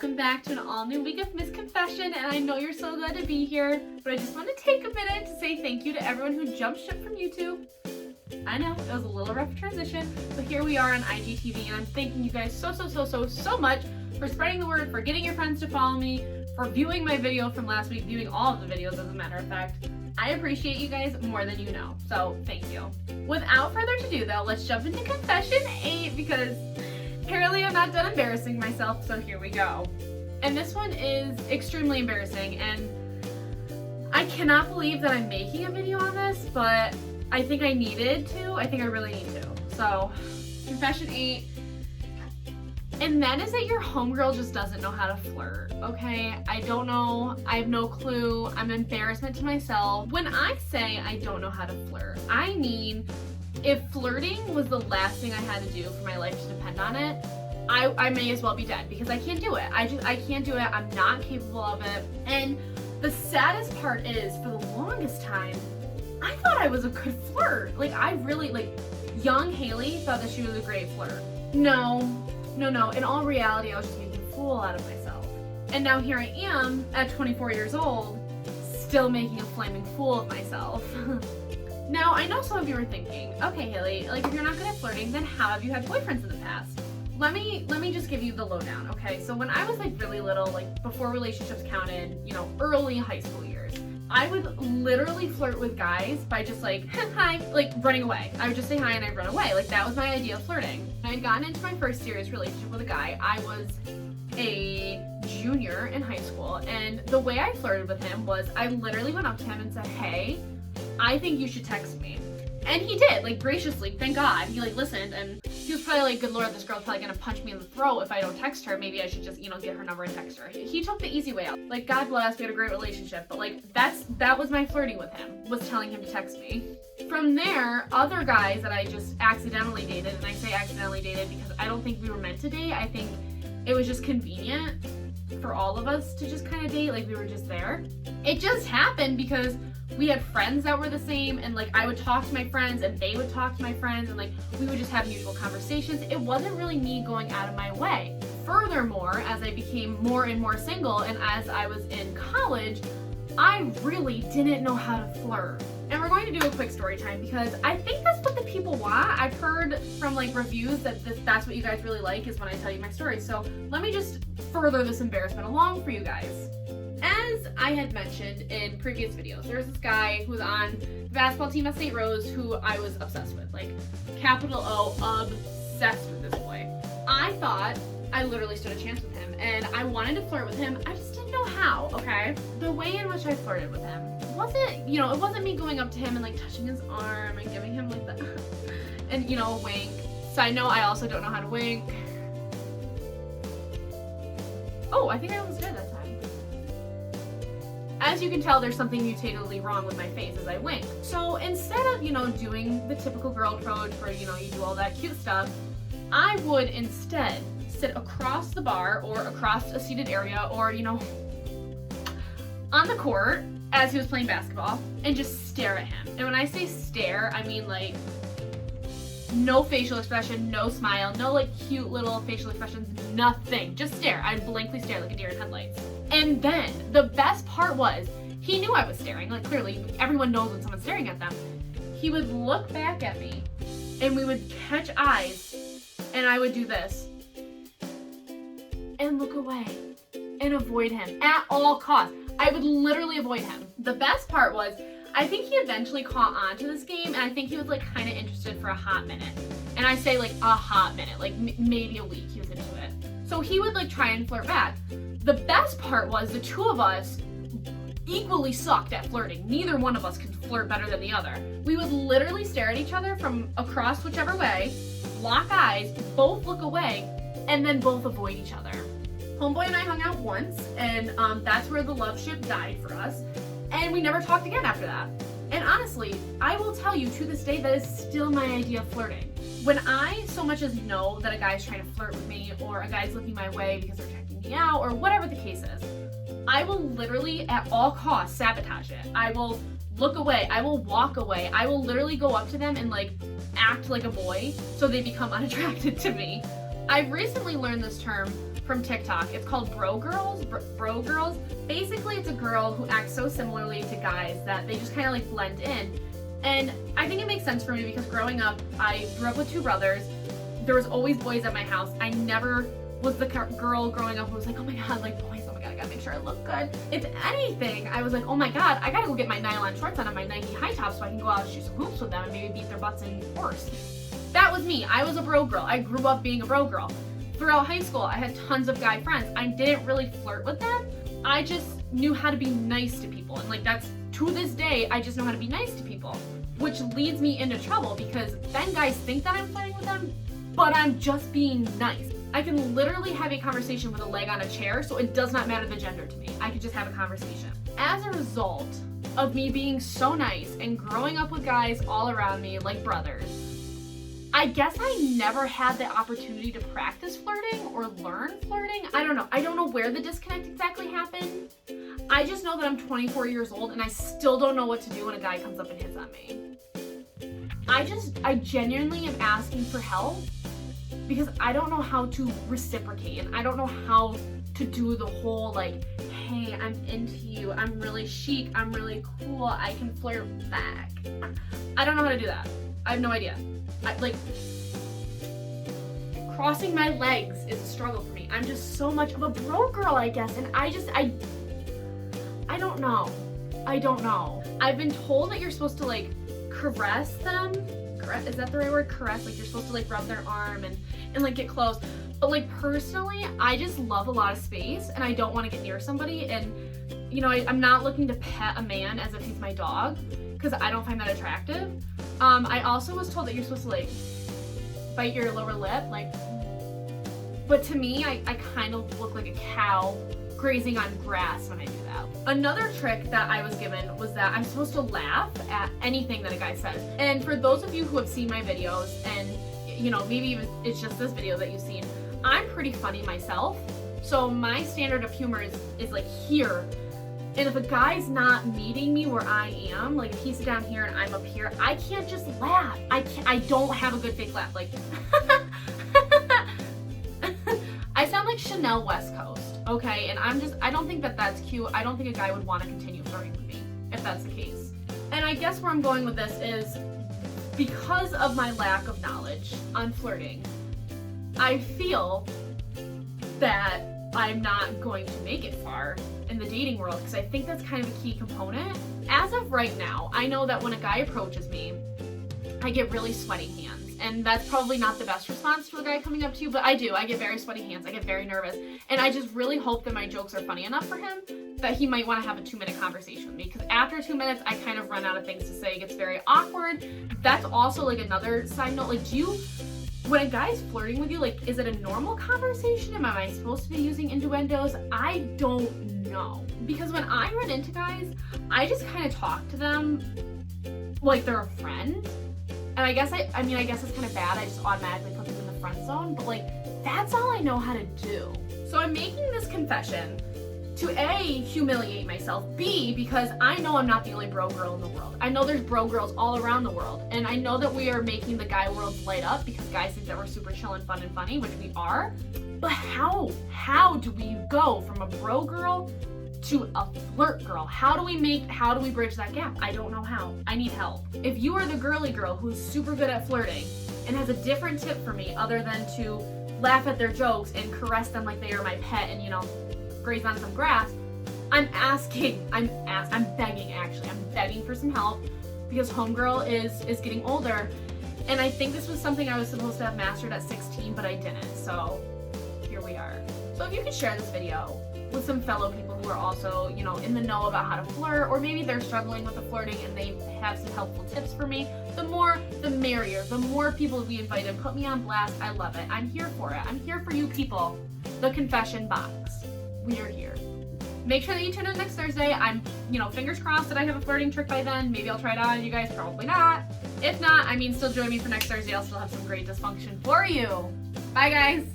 welcome back to an all-new week of Misconfession, and I know you're so glad to be here, but I just want to take a minute to say thank you to everyone who jumped ship from YouTube. I know, it was a little rough transition, but here we are on IGTV, and I'm thanking you guys so much for spreading the word, for getting your friends to follow me, for viewing my video from last week, viewing all of the videos as a matter of fact. I appreciate you guys more than you know, so thank you. Without further ado though, let's jump into Confession 8 because apparently I'm not done embarrassing myself, so here we go. And this one is extremely embarrassing, and I cannot believe that I'm making a video on this, but I think I needed to. I think I really need to. So, Confession 8. And that is that your homegirl just doesn't know how to flirt, okay? I don't know. I have no clue. I'm an embarrassment to myself. When I say I don't know how to flirt, I mean if flirting was the last thing I had to do for my life to depend on it, I may as well be dead because I can't do it. I can't do it. I'm not capable of it. And the saddest part is, for the longest time, I thought I was a good flirt. Young Haley thought that she was a great flirt. No. In all reality, I was just making a fool out of myself. And now here I am, at 24 years old, still making a flaming fool of myself. Now, I know some of you are thinking, okay, Haley, if you're not good at flirting, then how have you had boyfriends in the past? Let me just give you the lowdown, okay? So when I was really little, before relationships counted, early high school years, I would literally flirt with guys by just hi, running away. I would just say hi and I'd run away. That was my idea of flirting. I had gotten into my first serious relationship with a guy. I was a junior in high school, and the way I flirted with him was I literally went up to him and said, hey, I think you should text me. And he did, graciously, thank God. He listened, and he was probably good Lord, this girl's probably gonna punch me in the throat if I don't text her. Maybe I should just, get her number and text her. He took the easy way out. God bless, we had a great relationship, but that was my flirting with him, was telling him to text me. From there, other guys that I just accidentally dated, and I say accidentally dated because I don't think we were meant to date. I think it was just convenient for all of us to just kind of date, we were just there. It just happened because we had friends that were the same, and I would talk to my friends and they would talk to my friends, and we would just have mutual conversations. It wasn't really me going out of my way. Furthermore, as I became more and more single and as I was in college, I really didn't know how to flirt. And we're going to do a quick story time because I think that's what the people want. I've heard from reviews that that's what you guys really like, is when I tell you my story. So let me just further this embarrassment along for you guys. As I had mentioned in previous videos, there's this guy who was on the basketball team at St. Rose who I was obsessed with, capital O, obsessed with this boy. I thought I literally stood a chance with him, and I wanted to flirt with him. I just didn't know how, okay? The way in which I flirted with him wasn't, it wasn't me going up to him and touching his arm and giving him the, and a wink. Side note, I also don't know how to wink. Oh, I think I almost did that time. As you can tell, there's something mutatively wrong with my face as I wink. So instead of, doing the typical girl approach where, you do all that cute stuff, I would instead sit across the bar or across a seated area or, on the court as he was playing basketball and just stare at him. And when I say stare, I mean no facial expression, no smile, no cute little facial expressions, nothing. Just stare. I'd blankly stare like a deer in headlights. And then the best part was he knew I was staring. Clearly everyone knows when someone's staring at them. He would look back at me and we would catch eyes and I would do this and look away and avoid him at all costs. I would literally avoid him. The best part was I think he eventually caught on to this game, and I think he was kind of interested for a hot minute. And I say a hot minute, maybe a week he was into it. So he would try and flirt back. The best part was the two of us equally sucked at flirting. Neither one of us could flirt better than the other. We would literally stare at each other from across whichever way, lock eyes, both look away, and then both avoid each other. Homeboy and I hung out once, and that's where the love ship died for us. And we never talked again after that. And honestly, I will tell you to this day that is still my idea of flirting. When I so much as know that a guy's trying to flirt with me or a guy's looking my way because they're checking me out or whatever the case is, I will literally at all costs sabotage it. I will look away. I will walk away. I will literally go up to them and act like a boy so they become unattracted to me. I've recently learned this term from TikTok. It's called Bro Girls. Bro Girls. Basically, it's a girl who acts so similarly to guys that they just kind of like blend in. And I think it makes sense for me because growing up, I grew up with two brothers. There was always boys at my house. I never was the girl growing up who was like, oh my god, like boys, oh my god, I gotta make sure I look good. If anything, I was like, oh my god, I gotta go get my nylon shorts on and my Nike high tops so I can go out and shoot some hoops with them and maybe beat their butts in horse. That was me. I was a bro girl. I grew up being a bro girl. Throughout high school, I had tons of guy friends. I didn't really flirt with them. I just knew how to be nice to people. And like that's, to this day, I just know how to be nice to people. Which leads me into trouble because then guys think that I'm flirting with them, but I'm just being nice. I can literally have a conversation with a leg on a chair, so it does not matter the gender to me. I can just have a conversation. As a result of me being so nice and growing up with guys all around me like brothers, I guess I never had the opportunity to practice flirting or learn flirting. I don't know. I don't know where the disconnect exactly happened. I just know that I'm 24 years old and I still don't know what to do when a guy comes up and hits on me. I genuinely am asking for help because I don't know how to reciprocate and I don't know how to do the whole like, hey, I'm into you, I'm really chic, I'm really cool, I can flirt back. I don't know how to do that. I have no idea. Crossing my legs is a struggle for me. I'm just so much of a bro girl, I guess, and I don't know. I don't know. I've been told that you're supposed to like caress them. Is that the right word? Caress? Like you're supposed to like rub their arm and like get close. But like personally, I just love a lot of space and I don't want to get near somebody. And you know, I'm not looking to pet a man as if he's my dog because I don't find that attractive. I also was told that you're supposed to like bite your lower lip, like, but to me, I kind of look like a cow grazing on grass when I do that. Another trick that I was given was that I'm supposed to laugh at anything that a guy says. And for those of you who have seen my videos, and you know, maybe even it's just this video that you've seen, I'm pretty funny myself. So my standard of humor is like here. And if a guy's not meeting me where I am, like if he's down here and I'm up here, I can't just laugh. I don't have a good fake laugh. Like, I sound like Chanel West Coast, okay? And I don't think that that's cute. I don't think a guy would want to continue flirting with me if that's the case. And I guess where I'm going with this is because of my lack of knowledge on flirting, I feel that I'm not going to make it far in the dating world because I think that's kind of a key component. As of right now, I know that when a guy approaches me, I get really sweaty hands. And that's probably not the best response to a guy coming up to you, but I do. I get very sweaty hands. I get very nervous. And I just really hope that my jokes are funny enough for him that he might want to have a 2-minute conversation with me. Because after 2 minutes, I kind of run out of things to say. It gets very awkward. That's also like another side note. Like, when a guy's flirting with you, like, is it a normal conversation? Am I supposed to be using innuendos? I don't know. Because when I run into guys, I just kind of talk to them like they're a friend. And I guess I guess it's kind of bad. I just automatically put them in the friend zone. But like, that's all I know how to do. So I'm making this confession to A, humiliate myself, B, because I know I'm not the only bro girl in the world. I know there's bro girls all around the world. And I know that we are making the guy world light up because guys think that we're super chill and fun and funny, which we are. But how do we go from a bro girl to a flirt girl? How do we bridge that gap? I don't know how. I need help. If you are the girly girl who's super good at flirting and has a different tip for me other than to laugh at their jokes and caress them like they are my pet and, you know, graze on some grass, I'm begging for some help because homegirl is getting older and I think this was something I was supposed to have mastered at 16 but I didn't, so here we are. So if you could share this video with some fellow people who are also, you know, in the know about how to flirt, or maybe they're struggling with the flirting and they have some helpful tips for me, the more the merrier. The more people we invite and put me on blast, I love it. I'm here for it. I'm here for you people. The confession box. We are here. Make sure that you tune in next Thursday. I'm, you know, fingers crossed that I have a flirting trick by then. Maybe I'll try it out on you guys, probably not. If not, I mean, still join me for next Thursday. I'll still have some great dysfunction for you. Bye guys.